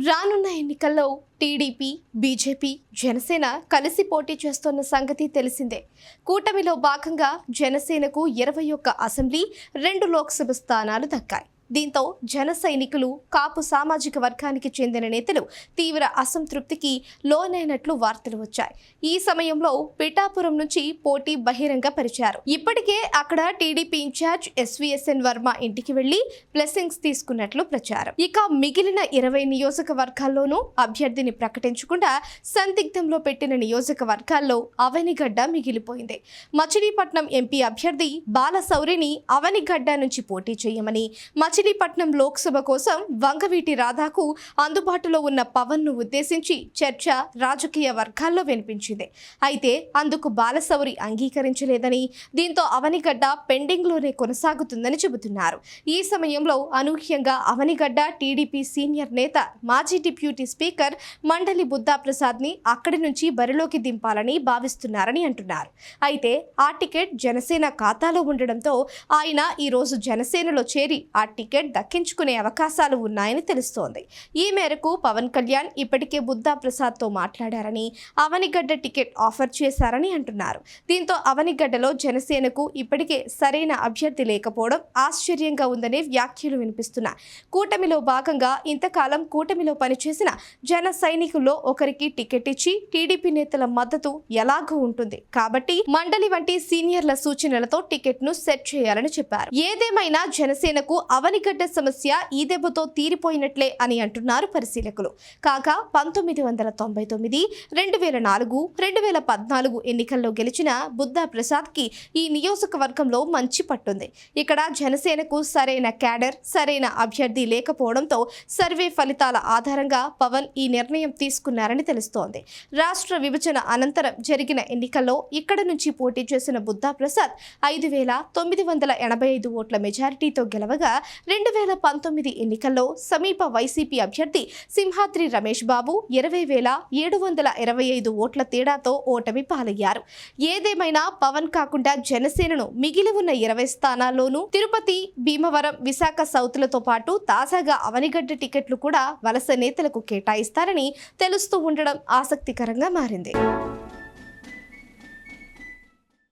రానున్న ఎన్నికల్లో TDP, BJP, Janasena కలిసి పోటీ చేస్తున్న సంగతి తెలిసిందే. కూటమిలో భాగంగా జనసేనకు 21 అసెంబ్లీ, 2 లోక్సభ స్థానాలు దక్కాయి. దీంతో జన సైనికులు, కాపు సామాజిక వర్గానికి చెందిన నేతలు తీవ్ర అసంతృప్తికి లోనైనట్లు వార్తలు వచ్చాయి. ఈ సమయంలో పిఠాపురం నుంచి పోటీ బహిరంగ పరిచారు. ఇప్పటికే అక్కడ టీడీపీ ఇన్ఛార్జ్ ఎస్వీఎస్ఎన్ వర్మ ఇంటికి వెళ్లి బ్లెస్సింగ్స్ తీసుకున్నట్లు ప్రచారం. ఇక మిగిలిన 20 నియోజకవర్గాల్లోనూ అభ్యర్థిని ప్రకటించకుండా సందిగ్ధంలో పెట్టిన నియోజకవర్గాల్లో అవనిగడ్డ మిగిలిపోయింది. మచిలీపట్నం ఎంపీ అభ్యర్థి బాలశౌరిని అవనిగడ్డ నుంచి పోటీ చేయమని, మచిలీపట్నం లోక్సభ కోసం వంగవీటి రాధాకు అందుబాటులో ఉన్న పవన్ను ఉద్దేశించి చర్చ రాజకీయ వర్గాల్లో వినిపించింది. అయితే అందుకు బాలశౌరి అంగీకరించలేదని, దీంతో అవనిగడ్డ పెండింగ్లోనే కొనసాగుతుందని చెబుతున్నారు. ఈ సమయంలో అనూహ్యంగా అవనిగడ్డ టీడీపీ సీనియర్ నేత, మాజీ డిప్యూటీ స్పీకర్ మండలి బుద్ధాప్రసాద్ని అక్కడి నుంచి బరిలోకి దింపాలని భావిస్తున్నారని అంటున్నారు. అయితే ఆ టికెట్ జనసేన ఖాతాలో ఉండడంతో ఆయన ఈరోజు జనసేనలో చేరి ఆ టికెట్ దక్కించుకునే అవకాశాలు ఉన్నాయని తెలుస్తోంది. ఈ మేరకు పవన్ కళ్యాణ్ ఇప్పటికే బుద్ధాప్రసాద్తో మాట్లాడారని, అవనిగడ్డ టికెట్ ఆఫర్ చేశారని అంటున్నారు. దీంతో అవనిగడ్డలో జనసేనకు ఇప్పటికే సరైన అభ్యర్థి లేకపోవడం ఆశ్చర్యంగా ఉందనే వ్యాఖ్యలు వినిపిస్తున్నాయి. కూటమిలో భాగంగా ఇంతకాలం కూటమిలో పనిచేసిన జన సైనికుల్లో ఒకరికి టికెట్ ఇచ్చి టీడీపీ నేతల మద్దతు ఎలాగూ ఉంటుంది కాబట్టి మండలి వంటి సీనియర్ల సూచనలతో టికెట్ ను సెట్ చేయాలని చెప్పారు. ఏదేమైనా జనసేనకు అవనిగడ్డ సమస్య ఈ దెబ్బతో తీరిపోయినట్లే అని అంటున్నారు పరిశీలకులు. కాగా 1999, 2004, 2014 ఎన్నికల్లో గెలిచిన బుద్ధా ప్రసాద్ కి ఈ నియోజకవర్గంలో మంచి పట్టుంది. ఇక్కడ జనసేనకు సరైన క్యాడర్, సరైన అభ్యర్థి లేకపోవడంతో సర్వే ఫలితాల ఆధారంగా పవన్ ఈ నిర్ణయం తీసుకున్నారని తెలుస్తోంది. రాష్ట్ర విభజన అనంతరం జరిగిన ఎన్నికల్లో ఇక్కడ నుంచి పోటీ చేసిన బుద్ధా ప్రసాద్ 5,985 ఓట్ల మెజారిటీతో గెలవగా 2019 ఎన్నికల్లో సమీప వైసీపీ అభ్యర్థి సింహాద్రి రమేష్ బాబు 20,725 ఓట్ల తేడాతో ఓటమి పాలయ్యారు. ఏదేమైనా పవన్ కాకుండా జనసేనను మిగిలి ఉన్న 20 స్థానాల్లోనూ తిరుపతి, భీమవరం, విశాఖ సౌత్లతో పాటు తాజాగా అవనిగడ్డ టికెట్లు కూడా వలస నేతలకు కేటాయిస్తారని తెలుస్తూ ఉండడం ఆసక్తికరంగా మారింది.